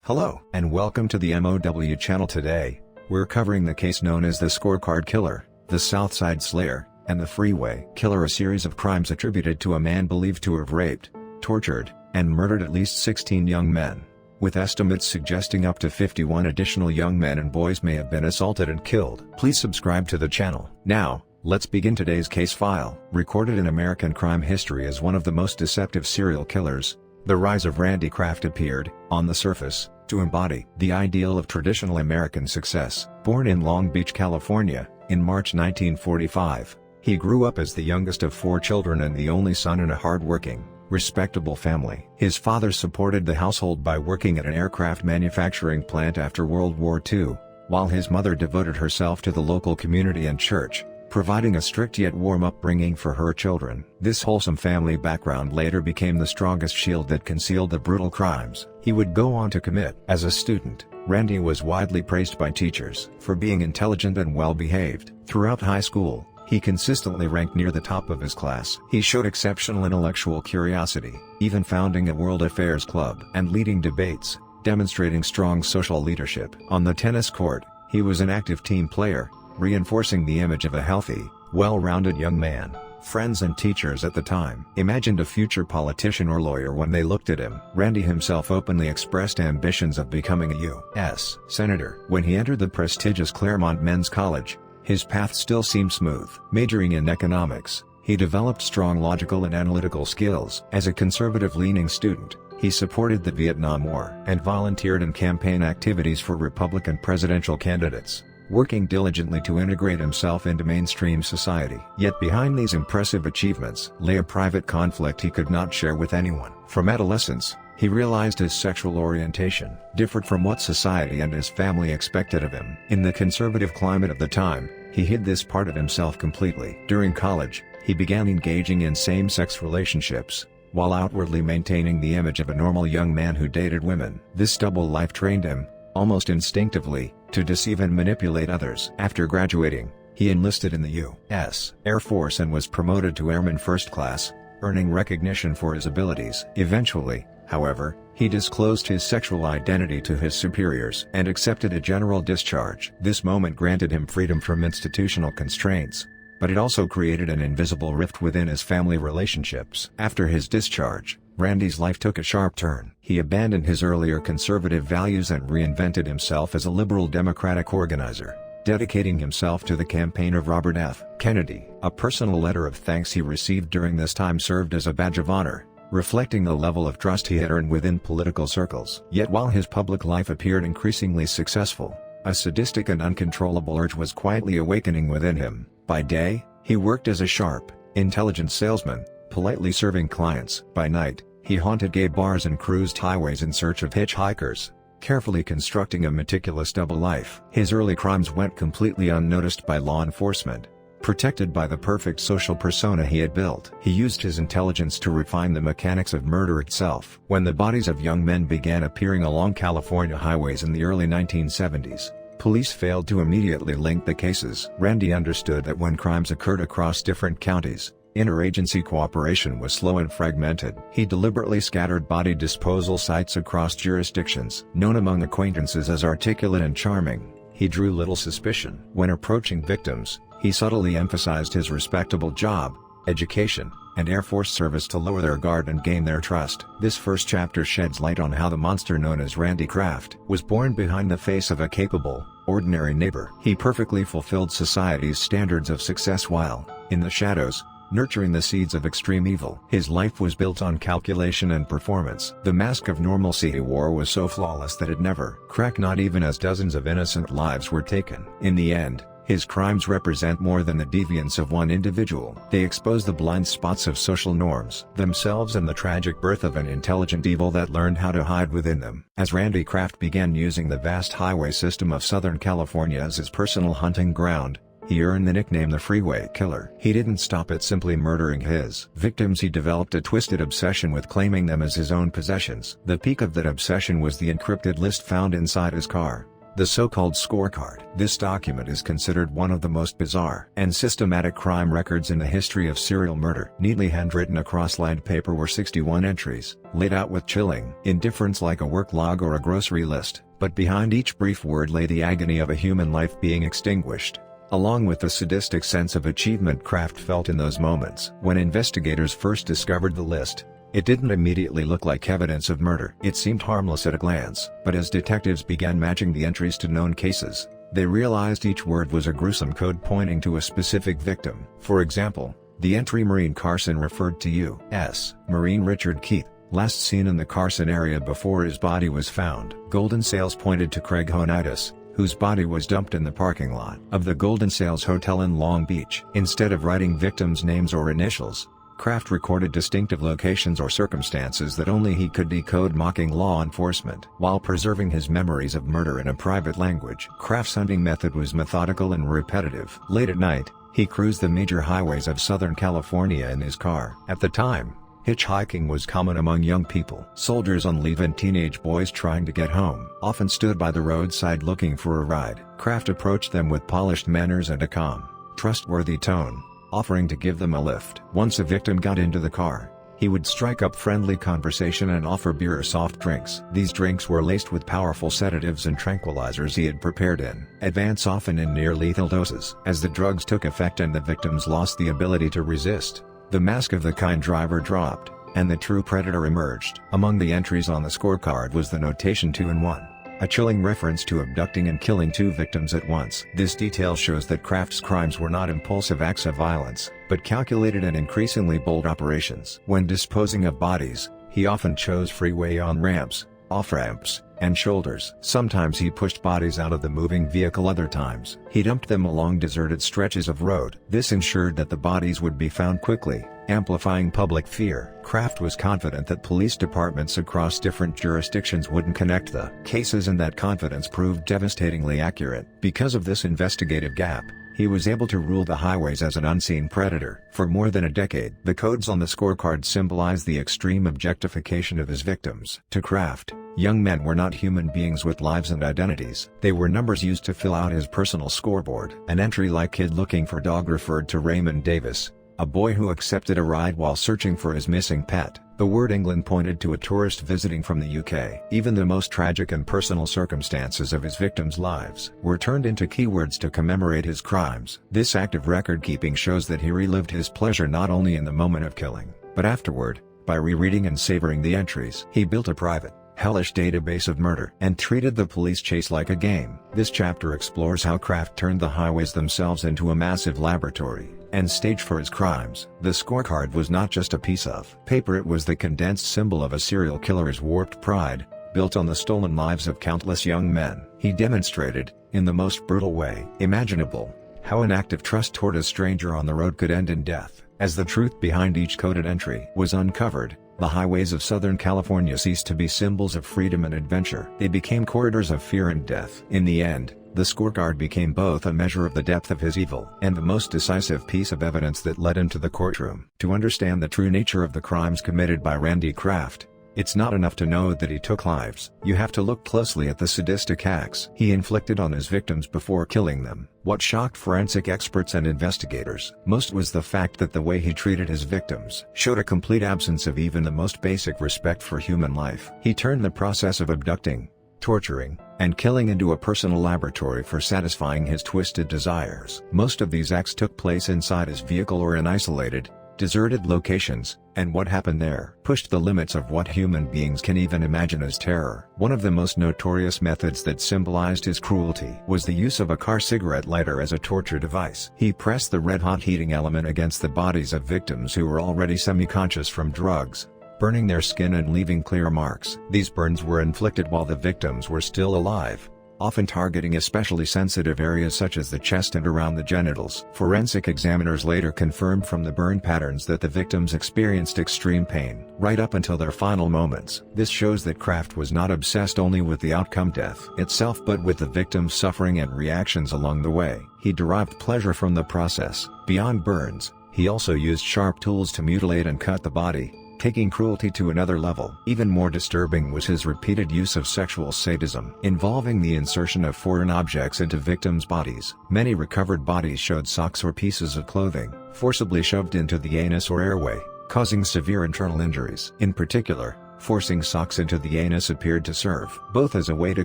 Hello, and welcome to the M.O.W. channel. Today, we're covering the case known as the Scorecard Killer, the Southside Slayer, and the Freeway Killer, a series of crimes attributed to a man believed to have raped, tortured, and murdered at least 16 young men, with estimates suggesting up to 51 additional young men and boys may have been assaulted and killed. Please subscribe to the channel. Now, let's begin today's case file. Recorded in American crime history as one of the most deceptive serial killers, the rise of Randy Kraft appeared, on the surface, to embody the ideal of traditional American success. Born in Long Beach, California, in March 1945, he grew up as the youngest of 4 children and the only son in a hard-working, respectable family. His father supported the household by working at an aircraft manufacturing plant after World War II, while his mother devoted herself to the local community and church, providing a strict yet warm upbringing for her children. This wholesome family background later became the strongest shield that concealed the brutal crimes he would go on to commit. As a student, Randy was widely praised by teachers for being intelligent and well-behaved. Throughout high school, he consistently ranked near the top of his class. He showed exceptional intellectual curiosity, even founding a world affairs club and leading debates, demonstrating strong social leadership. On the tennis court, he was an active team player, reinforcing the image of a healthy, well-rounded young man. Friends and teachers at the time imagined a future politician or lawyer when they looked at him. Randy himself openly expressed ambitions of becoming a U.S. senator. When he entered the prestigious Claremont Men's College, his path still seemed smooth. Majoring in economics, he developed strong logical and analytical skills. As a conservative-leaning student, he supported the Vietnam War and volunteered in campaign activities for Republican presidential candidates, working diligently to integrate himself into mainstream society. Yet behind these impressive achievements lay a private conflict he could not share with anyone. From adolescence, he realized his sexual orientation differed from what society and his family expected of him. In the conservative climate of the time, he hid this part of himself completely. During college, he began engaging in same-sex relationships, while outwardly maintaining the image of a normal young man who dated women. This double life trained him, almost instinctively, to deceive and manipulate others. After graduating, he enlisted in the U.S. Air Force and was promoted to Airman First Class, earning recognition for his abilities. Eventually, however, he disclosed his sexual identity to his superiors and accepted a general discharge. This moment granted him freedom from institutional constraints, but it also created an invisible rift within his family relationships. After his discharge, Randy's life took a sharp turn. He abandoned his earlier conservative values and reinvented himself as a liberal Democratic organizer, dedicating himself to the campaign of Robert F. Kennedy. A personal letter of thanks he received during this time served as a badge of honor, reflecting the level of trust he had earned within political circles. Yet while his public life appeared increasingly successful, a sadistic and uncontrollable urge was quietly awakening within him. By day, he worked as a sharp, intelligent salesman, politely serving clients. By night, he haunted gay bars and cruised highways in search of hitchhikers, carefully constructing a meticulous double life. His early crimes went completely unnoticed by law enforcement, protected by the perfect social persona he had built. He used his intelligence to refine the mechanics of murder itself. When the bodies of young men began appearing along California highways in the early 1970s, police failed to immediately link the cases. Randy understood that when crimes occurred across different counties, interagency cooperation was slow and fragmented. He deliberately scattered body disposal sites across jurisdictions. Known among acquaintances as articulate and charming, he drew little suspicion. When approaching victims, he subtly emphasized his respectable job, education, and Air Force service to lower their guard and gain their trust. This first chapter sheds light on how the monster known as Randy Kraft was born behind the face of a capable, ordinary neighbor. He perfectly fulfilled society's standards of success while, in the shadows, nurturing the seeds of extreme evil. His life was built on calculation and performance. The mask of normalcy he wore was so flawless that it never cracked, not even as dozens of innocent lives were taken. In the end, his crimes represent more than the deviance of one individual. They expose the blind spots of social norms themselves and the tragic birth of an intelligent evil that learned how to hide within them. As Randy Kraft began using the vast highway system of Southern California as his personal hunting ground, he earned the nickname the Freeway Killer. He didn't stop at simply murdering his victims. He developed a twisted obsession with claiming them as his own possessions. The peak of that obsession was the encrypted list found inside his car, the so-called scorecard. This document is considered one of the most bizarre and systematic crime records in the history of serial murder. Neatly handwritten across lined paper were 61 entries, laid out with chilling indifference like a work log or a grocery list, but behind each brief word lay the agony of a human life being extinguished, along with the sadistic sense of achievement Kraft felt in those moments. When investigators first discovered the list, it didn't immediately look like evidence of murder. It seemed harmless at a glance, but as detectives began matching the entries to known cases, they realized each word was a gruesome code pointing to a specific victim. For example, the entry Marine Carson referred to U.S. Marine Richard Keith, last seen in the Carson area before his body was found. Golden Sales pointed to Craig Honitis, whose body was dumped in the parking lot of the Golden Sales Hotel in Long Beach. Instead of writing victims' names or initials, Kraft recorded distinctive locations or circumstances that only he could decode, mocking law enforcement. While preserving his memories of murder in a private language, Kraft's hunting method was methodical and repetitive. Late at night, he cruised the major highways of Southern California in his car. At the time, hitchhiking was common among young people. Soldiers on leave and teenage boys trying to get home often stood by the roadside looking for a ride. Kraft approached them with polished manners and a calm, trustworthy tone, offering to give them a lift. Once a victim got into the car, he would strike up friendly conversation and offer beer or soft drinks. These drinks were laced with powerful sedatives and tranquilizers he had prepared in advance, often in near-lethal doses. As the drugs took effect and the victims lost the ability to resist, the mask of the kind driver dropped, and the true predator emerged. Among the entries on the scorecard was the notation 2 in 1, a chilling reference to abducting and killing 2 victims at once. This detail shows that Kraft's crimes were not impulsive acts of violence, but calculated and increasingly bold operations. When disposing of bodies, he often chose freeway on-ramps, off-ramps, and shoulders. Sometimes he pushed bodies out of the moving vehicle, other times he dumped them along deserted stretches of road. This ensured that the bodies would be found quickly, amplifying public fear. Kraft was confident that police departments across different jurisdictions wouldn't connect the cases, and that confidence proved devastatingly accurate. Because of this investigative gap, he was able to rule the highways as an unseen predator. For more than a decade, the codes on the scorecard symbolized the extreme objectification of his victims. To Kraft, young men were not human beings with lives and identities. They were numbers used to fill out his personal scoreboard. An entry like "Kid looking for dog" referred to Raymond Davis, a boy who accepted a ride while searching for his missing pet. The word England pointed to a tourist visiting from the UK. Even the most tragic and personal circumstances of his victims' lives were turned into keywords to commemorate his crimes. This active record-keeping shows that he relived his pleasure not only in the moment of killing, but afterward, by rereading and savoring the entries. He built a private, hellish database of murder and treated the police chase like a game. This chapter explores how Kraft turned the highways themselves into a massive laboratory and stage for his crimes. The scorecard was not just a piece of paper, it was the condensed symbol of a serial killer's warped pride, built on the stolen lives of countless young men. He demonstrated, in the most brutal way imaginable, how an act of trust toward a stranger on the road could end in death. As the truth behind each coded entry was uncovered, the highways of Southern California ceased to be symbols of freedom and adventure. They became corridors of fear and death. In the end, the scorecard became both a measure of the depth of his evil and the most decisive piece of evidence that led him to the courtroom. To understand the true nature of the crimes committed by Randy Kraft, it's not enough to know that he took lives. You have to look closely at the sadistic acts he inflicted on his victims before killing them. What shocked forensic experts and investigators most was the fact that the way he treated his victims showed a complete absence of even the most basic respect for human life. He turned the process of abducting, torturing, and killing into a personal laboratory for satisfying his twisted desires. Most of these acts took place inside his vehicle or in isolated, deserted locations, and what happened there pushed the limits of what human beings can even imagine as terror. One of the most notorious methods that symbolized his cruelty was the use of a car cigarette lighter as a torture device. He pressed the red-hot heating element against the bodies of victims who were already semi-conscious from drugs, burning their skin and leaving clear marks. These burns were inflicted while the victims were still alive, often targeting especially sensitive areas such as the chest and around the genitals. Forensic examiners later confirmed from the burn patterns that the victims experienced extreme pain right up until their final moments. This shows that Kraft was not obsessed only with the outcome, death itself, but with the victims' suffering and reactions along the way. He derived pleasure from the process. Beyond burns, he also used sharp tools to mutilate and cut the body, taking cruelty to another level. Even more disturbing was his repeated use of sexual sadism, involving the insertion of foreign objects into victims' bodies. Many recovered bodies showed socks or pieces of clothing, forcibly shoved into the anus or airway, causing severe internal injuries. In particular, forcing socks into the anus appeared to serve both as a way to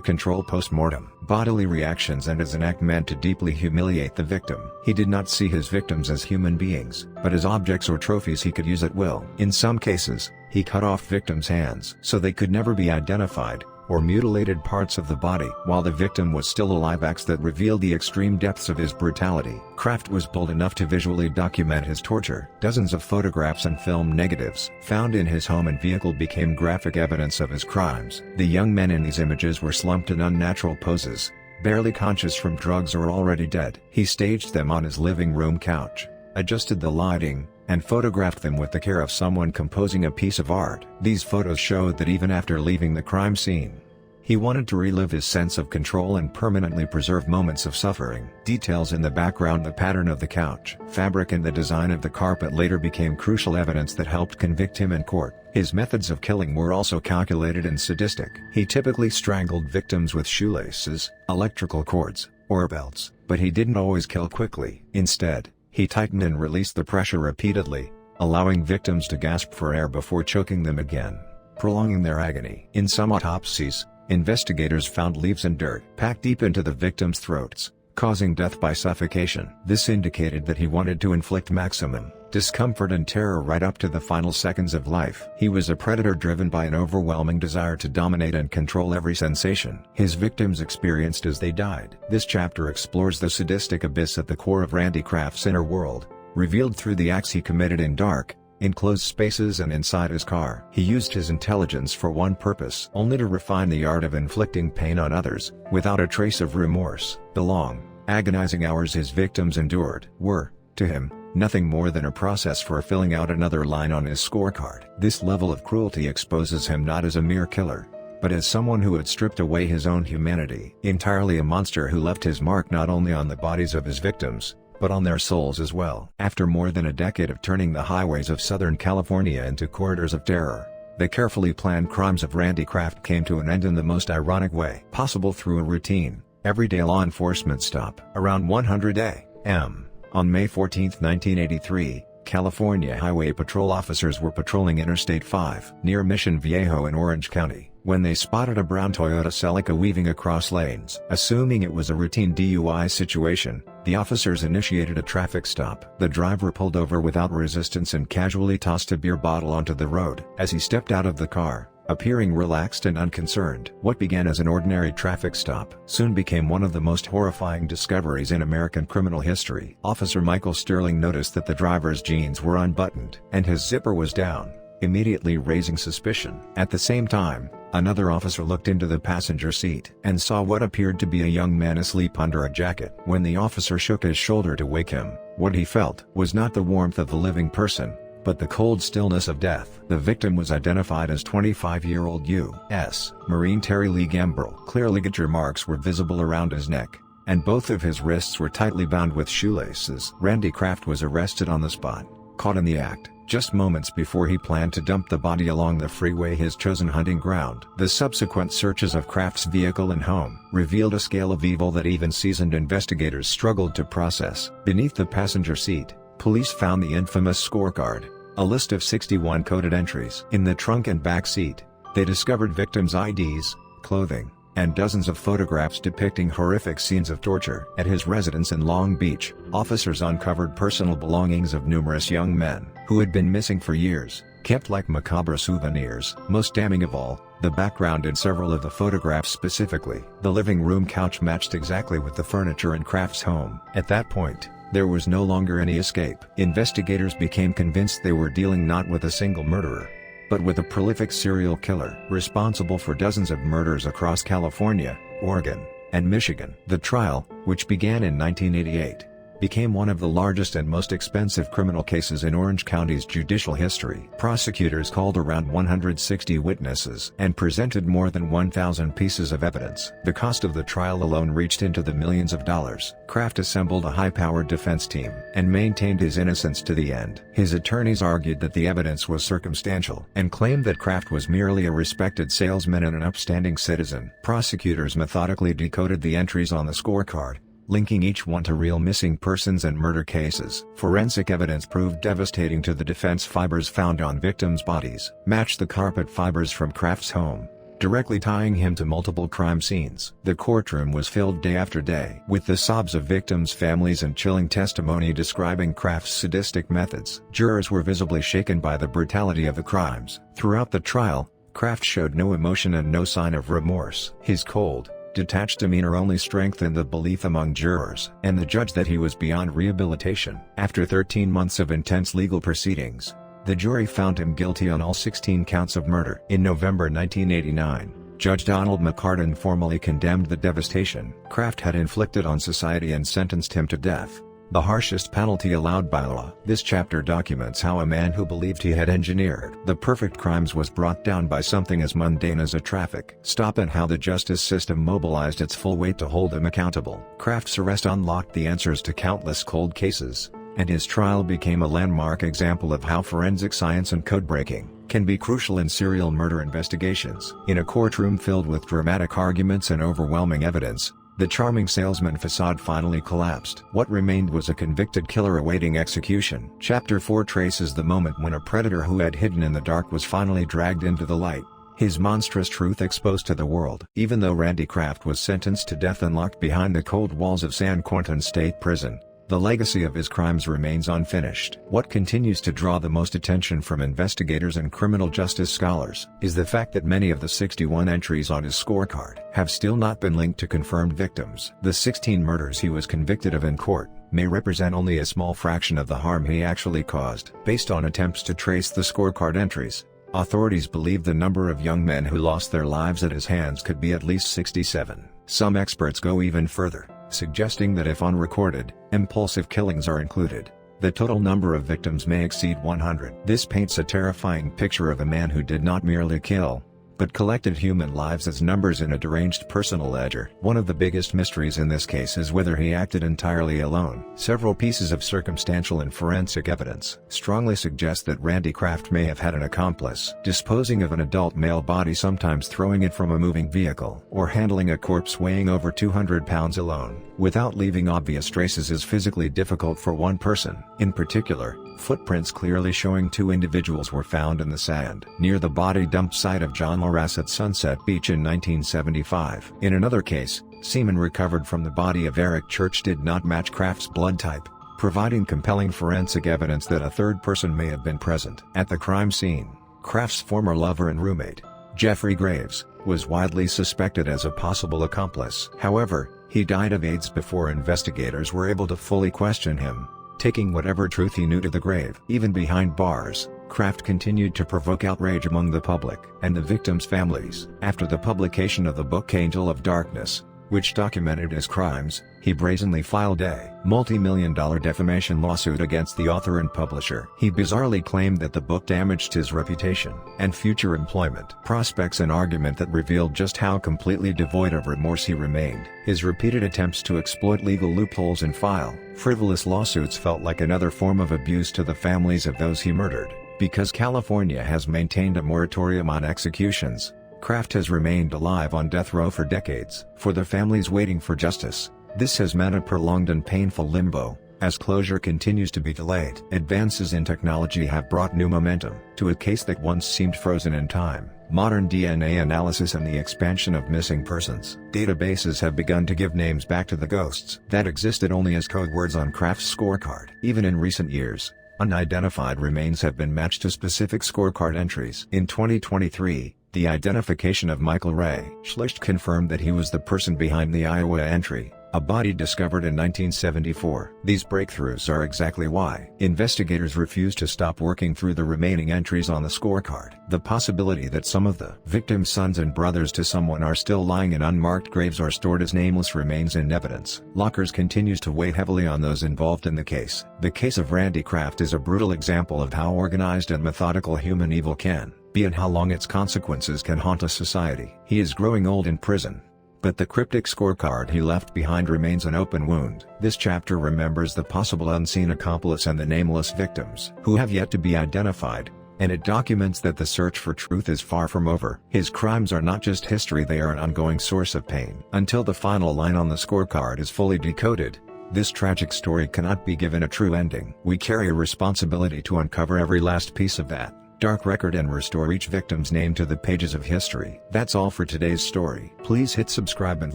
control post-mortem bodily reactions and as an act meant to deeply humiliate the victim. He did not see his victims as human beings, but as objects or trophies he could use at will. In some cases, he cut off victims' hands so they could never be identified, or mutilated parts of the body while the victim was still alive, acts that revealed the extreme depths of his brutality. Kraft was bold enough to visually document his torture. Dozens of photographs and film negatives found in his home and vehicle became graphic evidence of his crimes. The young men in these images were slumped in unnatural poses, barely conscious from drugs or already dead. He staged them on his living room couch, adjusted the lighting, and photographed them with the care of someone composing a piece of art. These photos showed that even after leaving the crime scene, he wanted to relive his sense of control and permanently preserve moments of suffering. Details in the background, the pattern of the couch, fabric and the design of the carpet later became crucial evidence that helped convict him in court. His methods of killing were also calculated and sadistic. He typically strangled victims with shoelaces, electrical cords, or belts, but he didn't always kill quickly. Instead, he tightened and released the pressure repeatedly, allowing victims to gasp for air before choking them again, prolonging their agony. In some autopsies, investigators found leaves and dirt packed deep into the victims' throats, causing death by suffocation. This indicated that he wanted to inflict maximum discomfort and terror right up to the final seconds of life. He was a predator driven by an overwhelming desire to dominate and control every sensation his victims experienced as they died. This chapter explores the sadistic abyss at the core of Randy Kraft's inner world, revealed through the acts he committed in dark, enclosed spaces and inside his car. He used his intelligence for one purpose, only to refine the art of inflicting pain on others, without a trace of remorse. The long, agonizing hours his victims endured were, to him, nothing more than a process for filling out another line on his scorecard. This level of cruelty exposes him not as a mere killer, but as someone who had stripped away his own humanity. Entirely a monster who left his mark not only on the bodies of his victims, but on their souls as well. After more than a decade of turning the highways of Southern California into corridors of terror, the carefully planned crimes of Randy Kraft came to an end in the most ironic way possible, through a routine, everyday law enforcement stop. Around 100 a.m. on May 14, 1983, California Highway Patrol officers were patrolling Interstate 5 near Mission Viejo in Orange County, when they spotted a brown Toyota Celica weaving across lanes. Assuming it was a routine DUI situation, the officers initiated a traffic stop. The driver pulled over without resistance and casually tossed a beer bottle onto the road. As he stepped out of the car, appearing relaxed and unconcerned, what began as an ordinary traffic stop soon became one of the most horrifying discoveries in American criminal history. Officer Michael Sterling noticed that the driver's jeans were unbuttoned and his zipper was down, immediately raising suspicion. At the same time, another officer looked into the passenger seat and saw what appeared to be a young man asleep under a jacket. When the officer shook his shoulder to wake him, what he felt was not the warmth of the living person, but the cold stillness of death. The victim was identified as 25-year-old U.S. Marine Terry Lee Gambrill. Clear ligature marks were visible around his neck, and both of his wrists were tightly bound with shoelaces. Randy Kraft was arrested on the spot, caught in the act, just moments before he planned to dump the body along the freeway, his chosen hunting ground. The subsequent searches of Kraft's vehicle and home revealed a scale of evil that even seasoned investigators struggled to process. Beneath the passenger seat, police found the infamous scorecard, a list of 61 coded entries. In the trunk and back seat, they discovered victims' IDs, clothing, and dozens of photographs depicting horrific scenes of torture. At his residence in Long Beach, officers uncovered personal belongings of numerous young men who had been missing for years, kept like macabre souvenirs. Most damning of all, the background in several of the photographs, specifically the living room couch, matched exactly with the furniture in Kraft's home. At that point, there was no longer any escape. Investigators became convinced they were dealing not with a single murderer, but with a prolific serial killer responsible for dozens of murders across California, Oregon, and Michigan. The trial, which began in 1988, became one of the largest and most expensive criminal cases in Orange County's judicial history. Prosecutors called around 160 witnesses and presented more than 1,000 pieces of evidence. The cost of the trial alone reached into the millions of dollars. Kraft assembled a high-powered defense team and maintained his innocence to the end. His attorneys argued that the evidence was circumstantial and claimed that Kraft was merely a respected salesman and an upstanding citizen. Prosecutors methodically decoded the entries on the scorecard, linking each one to real missing persons and murder cases. Forensic evidence proved devastating to the defense. Fibers found on victims' bodies matched the carpet fibers from Kraft's home, directly tying him to multiple crime scenes. The courtroom was filled day after day with the sobs of victims' families and chilling testimony describing Kraft's sadistic methods. Jurors were visibly shaken by the brutality of the crimes. Throughout the trial, Kraft showed no emotion and no sign of remorse. His cold, detached demeanor only strengthened the belief among jurors and the judge that he was beyond rehabilitation. After 13 months of intense legal proceedings, the jury found him guilty on all 16 counts of murder. In November 1989, Judge Donald McCartan formally condemned the devastation Kraft had inflicted on society and sentenced him to death, the harshest penalty allowed by law. This chapter documents how a man who believed he had engineered the perfect crimes was brought down by something as mundane as a traffic stop and how the justice system mobilized its full weight to hold him accountable. Kraft's arrest unlocked the answers to countless cold cases, and his trial became a landmark example of how forensic science and code-breaking can be crucial in serial murder investigations. In a courtroom filled with dramatic arguments and overwhelming evidence, the charming salesman facade finally collapsed. What remained was a convicted killer awaiting execution. Chapter 4 traces the moment when a predator who had hidden in the dark was finally dragged into the light, his monstrous truth exposed to the world. Even though Randy Kraft was sentenced to death and locked behind the cold walls of San Quentin State Prison, the legacy of his crimes remains unfinished. What continues to draw the most attention from investigators and criminal justice scholars is the fact that many of the 61 entries on his scorecard have still not been linked to confirmed victims. The 16 murders he was convicted of in court may represent only a small fraction of the harm he actually caused. Based on attempts to trace the scorecard entries, authorities believe the number of young men who lost their lives at his hands could be at least 67. Some experts go even further, suggesting that if unrecorded, impulsive killings are included, the total number of victims may exceed 100. This paints a terrifying picture of a man who did not merely kill, but collected human lives as numbers in a deranged personal ledger. One of the biggest mysteries in this case is whether he acted entirely alone. Several pieces of circumstantial and forensic evidence strongly suggest that Randy Kraft may have had an accomplice, disposing of an adult male body, sometimes throwing it from a moving vehicle, or handling a corpse weighing over 200 pounds alone, without leaving obvious traces is physically difficult for one person. In particular, footprints clearly showing two individuals were found in the sand near the body dump site of John Loras at Sunset Beach in 1975. In another case, semen recovered from the body of Eric Church did not match Kraft's blood type, providing compelling forensic evidence that a third person may have been present. At the crime scene, Kraft's former lover and roommate, Jeffrey Graves, was widely suspected as a possible accomplice. However, he died of AIDS before investigators were able to fully question him, taking whatever truth he knew to the grave. Even behind bars, Kraft continued to provoke outrage among the public and the victims' families. After the publication of the book Angel of Darkness, which documented his crimes, he brazenly filed a multi-million-dollar defamation lawsuit against the author and publisher. He bizarrely claimed that the book damaged his reputation and future employment prospects, an argument that revealed just how completely devoid of remorse he remained. His repeated attempts to exploit legal loopholes and file frivolous lawsuits felt like another form of abuse to the families of those he murdered. Because California has maintained a moratorium on executions, Kraft has remained alive on death row for decades. For the families waiting for justice, this has meant a prolonged and painful limbo, as closure continues to be delayed. Advances in technology have brought new momentum to a case that once seemed frozen in time. Modern DNA analysis and the expansion of missing persons databases have begun to give names back to the ghosts that existed only as code words on Kraft's scorecard. Even in recent years, unidentified remains have been matched to specific scorecard entries. In 2023, the identification of Michael Ray Schlicht confirmed that he was the person behind the Iowa entry, A body discovered in 1974. These breakthroughs are exactly why investigators refuse to stop working through the remaining entries on the scorecard. The possibility that some of the victims' sons and brothers to someone are still lying in unmarked graves or stored as nameless remains in evidence lockers continues to weigh heavily on those involved in the case. The case of Randy Kraft is a brutal example of how organized and methodical human evil can be and how long its consequences can haunt a society. He is growing old in prison, but the cryptic scorecard he left behind remains an open wound. This chapter remembers the possible unseen accomplice and the nameless victims who have yet to be identified, and it documents that the search for truth is far from over. His crimes are not just history, they are an ongoing source of pain. Until the final line on the scorecard is fully decoded, this tragic story cannot be given a true ending. We carry a responsibility to uncover every last piece of that dark record and restore each victim's name to the pages of history. That's all for today's story. Please hit subscribe and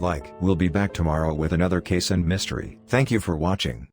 like. We'll be back tomorrow with another case and mystery. Thank you for watching.